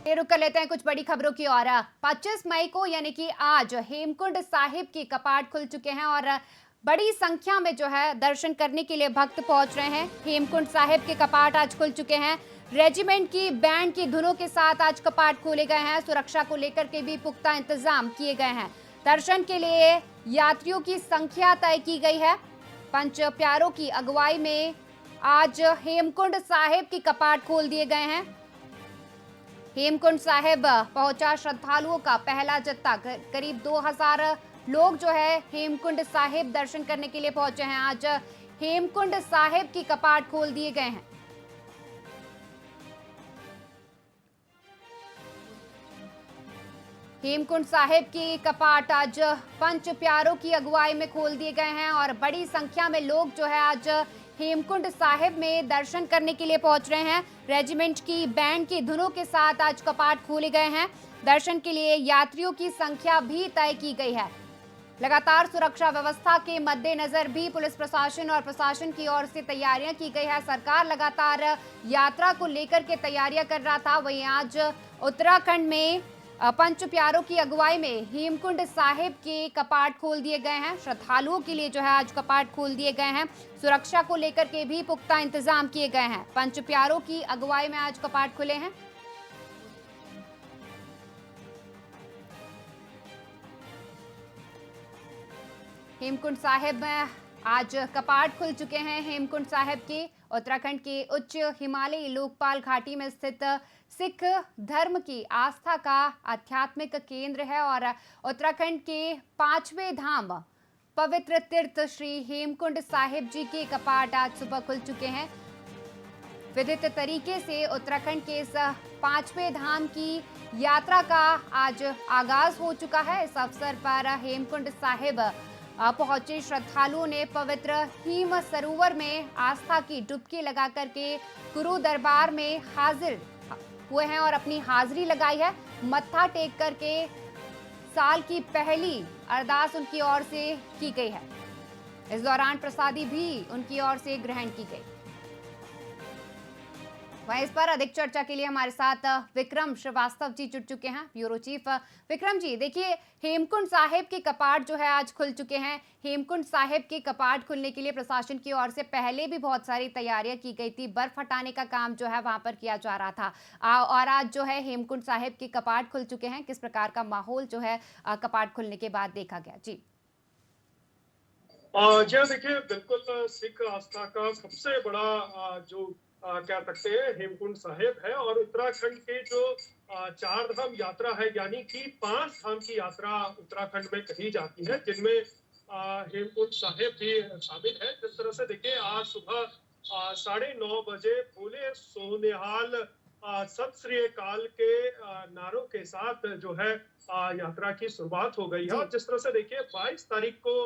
ये रुक कर लेते हैं कुछ बड़ी खबरों की ओर। 25 मई को यानी कि आज हेमकुंड साहिब की कपाट खुल चुके हैं और बड़ी संख्या में जो है दर्शन करने के लिए भक्त पहुंच रहे हैं। हेमकुंड साहिब के कपाट आज खुल चुके हैं। रेजिमेंट की बैंड की धुनों के साथ आज कपाट खोले गए हैं। सुरक्षा को लेकर के भी पुख्ता इंतजाम किए गए हैं। दर्शन के लिए यात्रियों की संख्या तय की गई है। पंच प्यारों की अगुवाई में आज हेमकुंड साहिब की कपाट खोल दिए गए हैं। हेमकुंड साहिब पहुंचा श्रद्धालुओं का पहला जत्था। करीब 2000 लोग जो है हेमकुंड साहिब दर्शन करने के लिए पहुंचे हैं। आज हेमकुंड साहिब की कपाट खोल दिए गए हैं। हेमकुंड साहिब की कपाट आज पंच प्यारों की अगुवाई में खोल दिए गए हैं और बड़ी संख्या में लोग जो है आज हेमकुंड साहिब में दर्शन करने के लिए पहुंच रहे हैं। रेजिमेंट की बैंड की धुनों के साथ आज कपाट खोले गए हैं। दर्शन के लिए यात्रियों की संख्या भी तय की गई है। लगातार सुरक्षा व्यवस्था के मद्देनजर भी पुलिस प्रशासन और प्रशासन की ओर से तैयारियां की गई है। सरकार लगातार यात्रा को लेकर के तैयारियां कर रहा था। वहीं आज उत्तराखंड में पंच प्यारों की अगुवाई में हेमकुंड साहिब के कपाट खोल दिए गए हैं। श्रद्धालुओं के लिए जो है आज कपाट खोल दिए गए हैं। सुरक्षा को लेकर के भी पुख्ता इंतजाम किए गए हैं। पंच प्यारों की अगुवाई में आज कपाट खुले हैं। हेमकुंड साहिब में आज कपाट खुल चुके हैं। हेमकुंड साहिब के उत्तराखंड के उच्च हिमालयी लोकपाल घाटी में स्थित सिख धर्म की आस्था का आध्यात्मिक केंद्र है और उत्तराखंड के 5वें धाम पवित्र तीर्थ श्री हेमकुंड साहिब जी के कपाट आज सुबह खुल चुके हैं। विधित तरीके से उत्तराखंड के इस 5वें धाम की यात्रा का आज आगाज हो चुका है। इस अवसर पर हेमकुंड साहिब पहुंचे श्रद्धालुओं ने पवित्र हिम सरोवर में आस्था की डुबकी लगा करके गुरु दरबार में हाजिर हुए हैं और अपनी हाजिरी लगाई है। मत्था टेक करके साल की पहली अरदास उनकी ओर से की गई है। इस दौरान प्रसादी भी उनकी ओर से ग्रहण की गई। वहीं इस पर अधिक चर्चा के लिए हमारे साथ विक्रम श्रीवास्तव जी जुड़ चुके हैं, ब्यूरो चीफ। विक्रम जी, देखिए हेमकुंड साहिब के कपाट जो है आज खुल चुके हैं। हेमकुंड साहिब के कपाट खुलने के लिए प्रशासन की ओर से पहले भी बहुत सारी तैयारियां की गई थी। बर्फ हटाने का काम जो है वहां पर किया जा रहा था और आज जो है हेमकुंड साहिब के कपाट खुल चुके हैं। किस प्रकार का माहौल जो है कपाट खुलने के बाद देखा गया? जी जी हाँ, देखिए बिल्कुल सिख आस्था का सबसे बड़ा जो क्या सकते हैं हेमकुंड साहिब है और उत्तराखंड के जो चार धाम यात्रा है, यानी कि 5 धाम की यात्रा उत्तराखंड में कही जाती है, जिनमें हेमकुंड साहिब भी शामिल है। जिस तरह से देखिए आज सुबह 9:30 बजे बोले सोनिहाल सत श्री अकाल के नारों के साथ जो है यात्रा की शुरुआत हो गई है। जी और जिस तरह से देखिए 22 तारीख को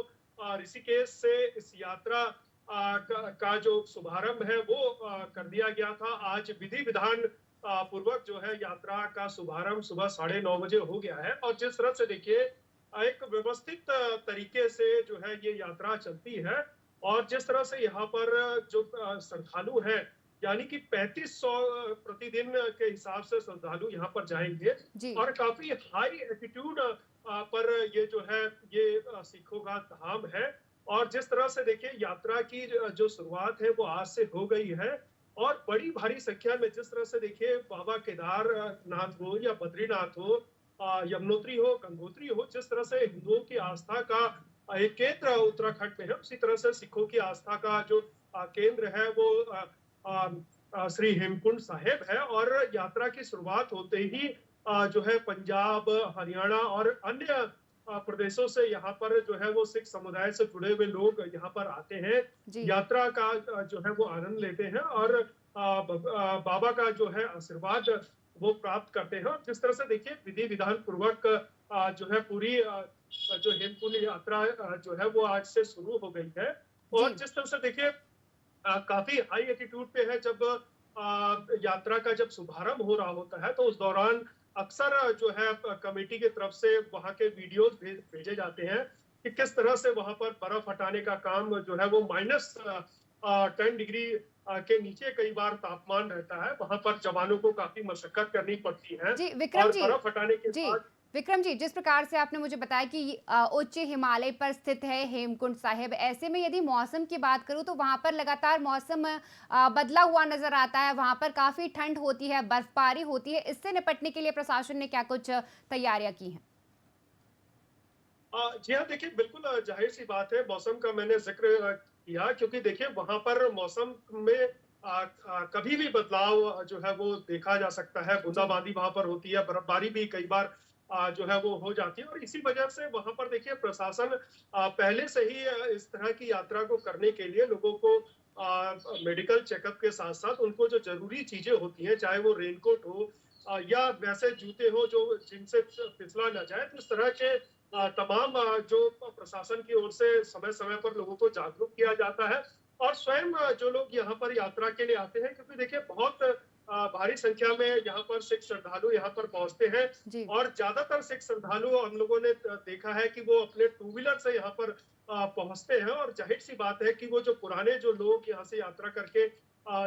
ऋषिकेश से इस यात्रा का जो शुभारंभ है वो कर दिया गया था। आज विधि विधान पूर्वक जो है यात्रा का शुभारंभ सुबह 9:30 बजे हो गया है। और जिस तरह से देखिए एक व्यवस्थित तरीके से जो है ये यात्रा चलती है और जिस तरह से यहाँ पर जो श्रद्धालु हैं, यानी कि 3500 प्रतिदिन के हिसाब से श्रद्धालु यहाँ पर जाएंगे जी और काफी हाई एटीट्यूड पर ये जो है ये सिखों का धाम है। और जिस तरह से देखिए यात्रा की जो शुरुआत है वो आज से हो गई है और बड़ी भारी संख्या में जिस तरह से देखिए बाबा केदारनाथ हो या बद्रीनाथ हो, यमुनोत्री हो, गंगोत्री हो, जिस तरह से हिंदुओं की आस्था का एक केंद्र उत्तराखंड में है, उसी तरह से सिखों की आस्था का जो केंद्र है वो श्री हेमकुंड साहिब है। और यात्रा की शुरुआत होते ही जो है पंजाब, हरियाणा और अन्य प्रदेशों से यहाँ पर जो है वो सिख समुदाय से जुड़े हुए लोग यहाँ पर आते हैं, जी यात्रा का जो है वो आनंद लेते हैं और बाबा का जो है आशीर्वाद वो प्राप्त करते हैं। और जिस तरह से देखिए विधि विधान पूर्वक जो है पूरी जो हेमकुंड यात्रा जो है वो आज से शुरू हो गई है। जी और जिस तरह से देखिए काफी हाई एटीट्यूड पे है। जब यात्रा का जब शुभारंभ हो रहा होता है तो उस दौरान अक्सर जो है कमेटी की तरफ से वहां के वीडियोस भेजे जाते हैं कि किस तरह से वहां पर बर्फ हटाने का काम जो है वो -10 डिग्री के नीचे कई बार तापमान रहता है, वहां पर जवानों को काफी मशक्कत करनी पड़ती है। जी, विक्रम और जी। बर्फ हटाने के जी, बाद विक्रम जी, जिस प्रकार से आपने मुझे बताया कि उच्च हिमालय पर स्थित है हेमकुंड साहिब, ऐसे में यदि मौसम की बात करूँ तो वहाँ पर लगातार मौसम बदला हुआ नज़र आता है, वहाँ पर काफ़ी ठंड होती है, बर्फबारी होती है, इससे निपटने के लिए प्रशासन ने क्या कुछ तैयारियाँ की हैं? जी हाँ, देखिए बिल्कुल ज़ाहिर-सी बात है, मौसम का मैंने ज़िक्र किया क्योंकि देखिए वहाँ पर मौसम में कभी भी बदलाव जो है वो देखा जा सकता है, जी, बूंदाबांदी वहाँ पर होती है, बर्फबारी भी कई बार जो है वो हो जाती है और इसी वजह से वहाँ पर देखिए प्रशासन पहले से ही इस तरह की यात्रा को करने के लिए लोगों को मेडिकल चेकअप के साथ-साथ उनको जो ज़रूरी चीज़ें होती हैं, चाहे वो रेनकोट हो या वैसे जूते हो जो जिनसे फिसला ना जाए, तो इस तरह के तमाम जो प्रशासन की ओर से समय-समय पर लोगों को जागरूक किया जाता है और स्वयं जो लोग यहाँ पर यात्रा के लिए आते हैं क्योंकि देखिए बहुत भारी संख्या में यहाँ पर सिख श्रद्धालु यहाँ पर पहुँचते हैं जी, और ज्यादातर सिख श्रद्धालु हम लोगों ने देखा है कि वो अपने टू व्हीलर से यहाँ पर पहुँचते हैं और जाहिर सी बात है कि वो जो पुराने जो लोग यहाँ से यात्रा करके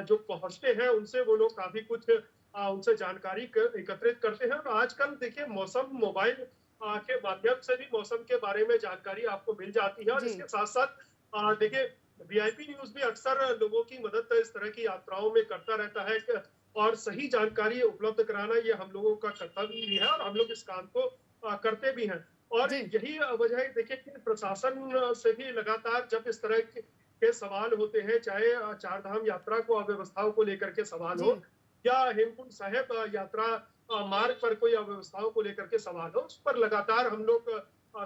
जो पहुँचते हैं उनसे वो लोग काफी कुछ उनसे जानकारी एकत्रित करते हैं और आजकल देखिए मौसम मोबाइल के माध्यम से भी मौसम के बारे में जानकारी आपको मिल जाती है और जी, इसके साथ-साथ देखिए वीआईपी न्यूज़ भी अक्सर लोगों की मदद इस तरह की यात्राओं में करता रहता है कि और सही जानकारी उपलब्ध कराना ये हम लोगों का कर्तव्य भी है और हम लोग इस काम को करते भी हैं। और जी, यही वजह है देखिए कि प्रशासन से भी लगातार जब इस तरह के सवाल होते हैं, चाहे चार धाम यात्रा को अव्यवस्थाओं को लेकर के सवाल जी। हो या हेमकुंड साहिब यात्रा मार्ग पर कोई अव्यवस्थाओं को लेकर के सवाल हो, उस पर लगातार हम लोग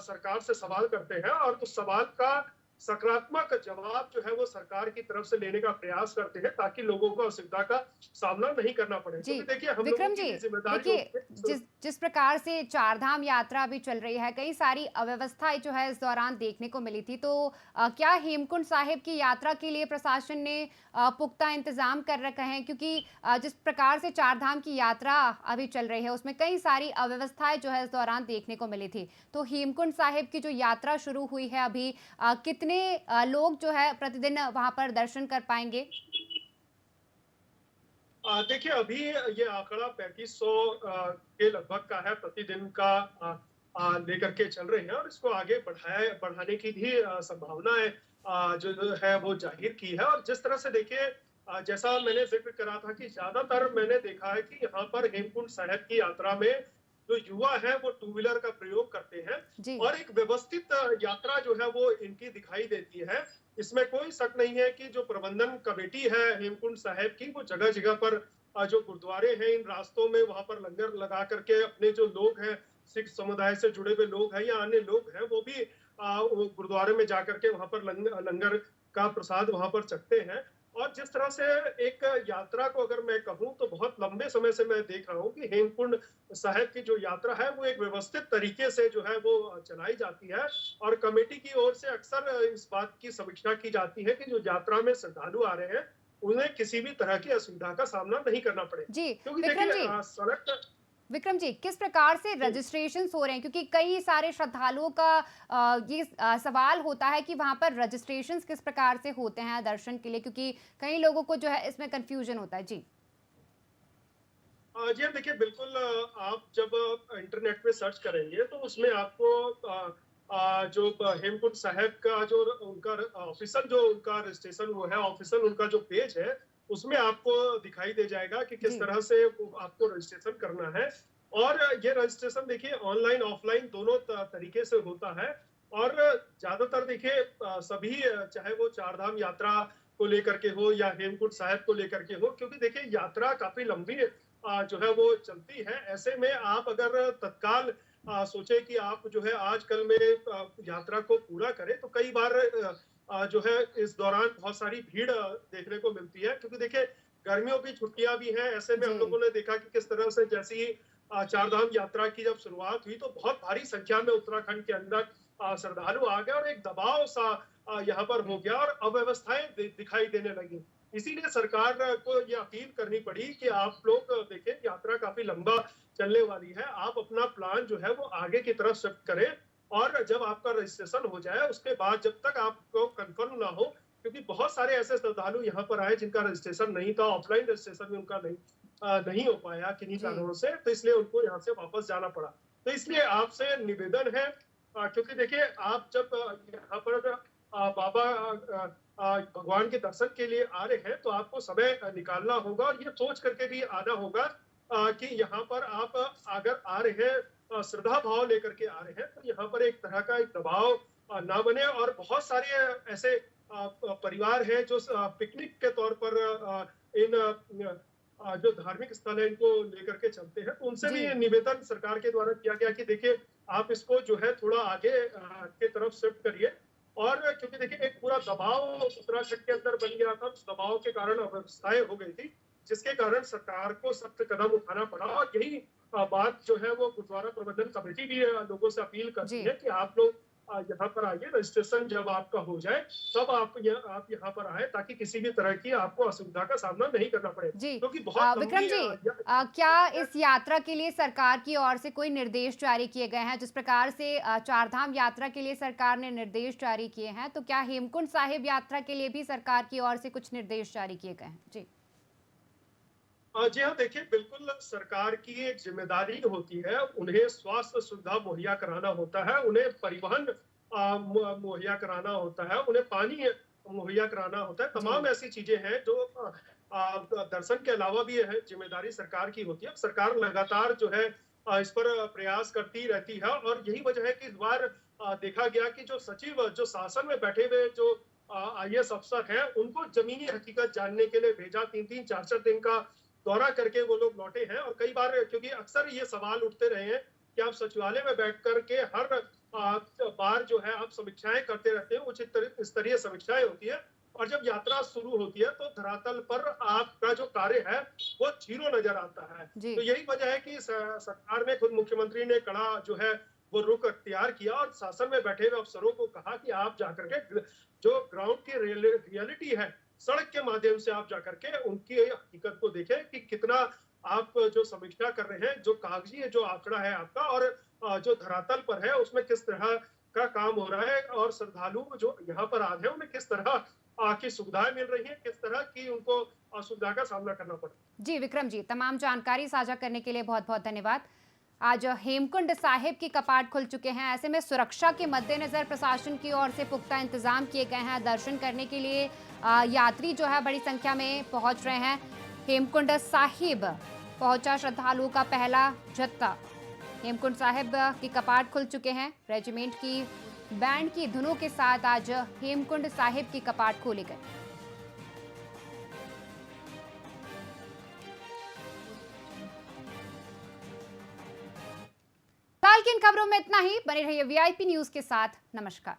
सरकार से सवाल करते हैं और उस सवाल का सकारात्मक जवाब जो है वो सरकार की तरफ से लेने का प्रयास करते हैं ताकि लोगों को असुविधा का सामना नहीं करना पड़े। जी, क्योंकि देखिए हम लोगों विक्रम की जी, भी ज़िम्मेदारी देखिए होती है जिस जिस प्रकार से चारधाम यात्रा अभी चल रही है, कई सारी अव्यवस्थाएँ जो है इस दौरान देखने को मिली थी। तो क्या हेमकुंड साहिब की यात्रा के लिए प्रशासन ने पुख्ता इंतज़ाम कर रखे हैं? क्योंकि जिस प्रकार से चारधाम की यात्रा अभी चल रही है, उसमें कई सारी अव्यवस्थाएँ जो है इस दौरान देखने को मिली थी। तो हेमकुंड साहिब की जो यात्रा शुरू हुई है अभी कितने लोग जो है प्रतिदिन वहाँ पर दर्शन कर पाएँगे? देखिए अभी ये आंकड़ा 3500 के लगभग का है प्रतिदिन का लेकर के चल रहे हैं और इसको आगे बढ़ाने की भी संभावना है जो है वो जाहिर की है और जिस तरह से देखिए जैसा मैंने जिक्र करा था कि ज्यादातर मैंने देखा है कि यहाँ पर हेमकुंड साहिब की यात्रा में जो युवा है वो टू व्हीलर का प्रयोग करते हैं जी, और एक व्यवस्थित यात्रा जो है वो इनकी दिखाई देती है। इसमें कोई शक नहीं है कि जो प्रबंधन कमेटी है हेमकुंड साहिब की वो जगह जगह पर जो गुरुद्वारे हैं इन रास्तों में वहां पर लंगर लगा करके अपने जो लोग हैं सिख समुदाय से जुड़े हुए लोग हैं या अन्य लोग हैं वो भी वो गुरुद्वारे में जाकर के वहां पर लंगर का प्रसाद वहां पर चखते हैं और जिस तरह से एक यात्रा को अगर मैं कहूं तो बहुत लंबे समय से मैं देख रहा हूं कि हेमकुंड साहिब की जो यात्रा है वो एक व्यवस्थित तरीके से जो है वो चलाई जाती है और कमेटी की ओर से अक्सर इस बात की समीक्षा की जाती है कि जो यात्रा में श्रद्धालु आ रहे हैं उन्हें किसी भी तरह की असुविधा का सामना नहीं करना पड़े जी, क्योंकि विक्रम देखिए जी। सड़क विक्रम जी, किस प्रकार से जी, रजिस्ट्रेशंस हो रहे हैं? क्योंकि कई सारे श्रद्धालुओं का ये सवाल होता है कि वहाँ पर रजिस्ट्रेशंस किस प्रकार से होते हैं दर्शन के लिए? क्योंकि कई लोगों को जो है इसमें कन्फ्यूजन होता है। जी। जी हाँ, देखिए बिल्कुल आप जब इंटरनेट पे सर्च करेंगे तो उसमें आपको जो हेमकुंड साहिब का जो उनका ऑफिशियल जो उनका रजिस्ट्रेशन वो है ऑफिशियल उनका जो पेज है उसमें आपको दिखाई दे जाएगा कि किस जी, तरह से आपको रजिस्ट्रेशन करना है और ये रजिस्ट्रेशन देखिए ऑनलाइन ऑफलाइन दोनों तरीके से होता है और ज्यादातर देखिए सभी चाहे वो चारधाम यात्रा को लेकर के हो या हेमकुंड साहिब को लेकर के हो क्योंकि देखिए यात्रा काफी लंबी जो है वो चलती है ऐसे में आप अगर तत्काल सोचे कि आप जो है आज कल में यात्रा को पूरा करें तो कई बार जो है इस दौरान बहुत सारी भीड़ देखने को मिलती है क्योंकि देखिए गर्मियों की छुट्टियां भी हैं ऐसे में हम जी, लोगों ने देखा कि किस तरह से जैसे ही चारधाम यात्रा की जब शुरुआत हुई तो बहुत भारी संख्या में उत्तराखंड के अंदर श्रद्धालु आ गए और एक दबाव सा यहाँ पर हो गया और अव्यवस्थाएं दिखाई देने लगी इसीलिए सरकार को ये अपील करनी पड़ी कि आप लोग देखिए यात्रा काफी लंबा चलने वाली है आप अपना प्लान जो है वो आगे की तरफ शिफ्ट करें और जब आपका रजिस्ट्रेशन हो जाए उसके बाद जब तक आपको कंफर्म ना हो क्योंकि बहुत सारे ऐसे श्रद्धालु यहाँ पर आए जिनका रजिस्ट्रेशन नहीं था, ऑफलाइन रजिस्ट्रेशन भी उनका नहीं हो पाया किन्हीं जी। कारणों से, तो इसलिए उनको यहाँ से वापस जाना पड़ा। तो इसलिए आपसे निवेदन है, क्योंकि देखिए आप जब यहाँ पर बाबा भगवान के दर्शन के लिए आ रहे हैं, तो आपको समय निकालना होगा और ये सोच करके भी आना होगा कि यहाँ पर आप अगर आ रहे हैं, श्रद्धा भाव लेकर के आ रहे हैं, तो यहाँ पर एक तरह का एक दबाव ना बने। और बहुत सारे ऐसे परिवार हैं जो पिकनिक के तौर पर इन जो धार्मिक स्थल है इनको लेकर के चलते हैं, तो उनसे भी जी। निवेदन सरकार के द्वारा किया गया कि देखिए आप इसको जो है थोड़ा आगे के तरफ शिफ्ट करिए। और क्योंकि देखिए एक पूरा दबाव उत्तराखंड के अंदर बन गया था, उस दबाव के कारण अव्यवस्थाएं हो गई थी, जिसके कारण सरकार को सख्त कदम उठाना पड़ा। और यही बात जो है वो गुरुद्वारा प्रबंधन कमेटी भी लोगों से अपील करती जी। है कि आप लोग यहाँ पर आइए, रजिस्ट्रेशन जब आपका हो जाए तब आप यहाँ पर आए, ताकि किसी भी तरह की आपको असुविधा का सामना नहीं करना पड़े, जी। क्योंकि बहुत विक्रम लंबी जी, क्या इस यात्रा के लिए सरकार की ओर से कोई निर्देश जारी किए गए हैं? जिस प्रकार से चारधाम यात्रा के लिए सरकार ने निर्देश जारी किए हैं, तो क्या हेमकुंड साहिब यात्रा के लिए भी सरकार की ओर से कुछ निर्देश जारी किए गए हैं? जी। जी हाँ, देखिए बिल्कुल सरकार की एक जिम्मेदारी होती है, उन्हें स्वास्थ्य सुविधा मुहैया कराना होता है, उन्हें परिवहन मुहैया कराना होता है, उन्हें पानी मुहैया कराना होता है। तमाम जी। ऐसी चीजें हैं जो दर्शन के अलावा भी है जिम्मेदारी सरकार की होती है। सरकार लगातार जो है इस पर प्रयास करती रहती है। और यही वजह है कि इस बार देखा गया कि जो सचिव जो शासन में बैठे हुए जो आईएएस अफसर हैं, उनको जमीनी हकीकत जानने के लिए भेजा। 3-3 4-4 दिन का दौरा करके वो लोग लौटे हैं। और कई बार, क्योंकि अक्सर ये सवाल उठते रहे हैं कि आप सचिवालय में बैठ कर के हर बार जो है आप समीक्षाएं करते रहते हैं, उच्च स्तरीय समीक्षाएं होती है, और जब यात्रा शुरू होती है तो धरातल पर आपका जो कार्य है वो जीरो नजर आता है। जी। तो यही वजह है कि सरकार ने, खुद मुख्यमंत्री ने कड़ा जो है वो रुख अख्तियार किया और शासन में बैठे हुए अफसरों को कहा कि आप जाकर के जो ग्राउंड की रियलिटी है, सड़क के माध्यम से आप जाकर के उनकी हकीकत को देखें कि कितना आप जो समीक्षा कर रहे हैं, जो कागजी जो आंकड़ा है आपका, और जो धरातल पर है उसमें किस तरह का काम हो रहा है, और श्रद्धालु जो यहाँ पर आ रहे हैं उन्हें किस तरह की सुविधाएं मिल रही है, किस तरह की उनको असुविधा का सामना करना पड़ रहा है। जी विक्रम जी, तमाम जानकारी साझा करने के लिए बहुत बहुत धन्यवाद। आज हेमकुंड साहिब की कपाट खुल चुके हैं, ऐसे में सुरक्षा के मद्देनजर प्रशासन की ओर से पुख्ता इंतजाम किए गए हैं। दर्शन करने के लिए यात्री जो है बड़ी संख्या में पहुंच रहे हैं। हेमकुंड साहिब पहुंचा श्रद्धालुओं का पहला जत्था। हेमकुंड साहिब की कपाट खुल चुके हैं। रेजिमेंट की बैंड की धुनों के साथ आज हेमकुंड साहिब की कपाट खोले गए। साल की इन खबरों में इतना ही। बने रहिए वीआईपी न्यूज के साथ। नमस्कार।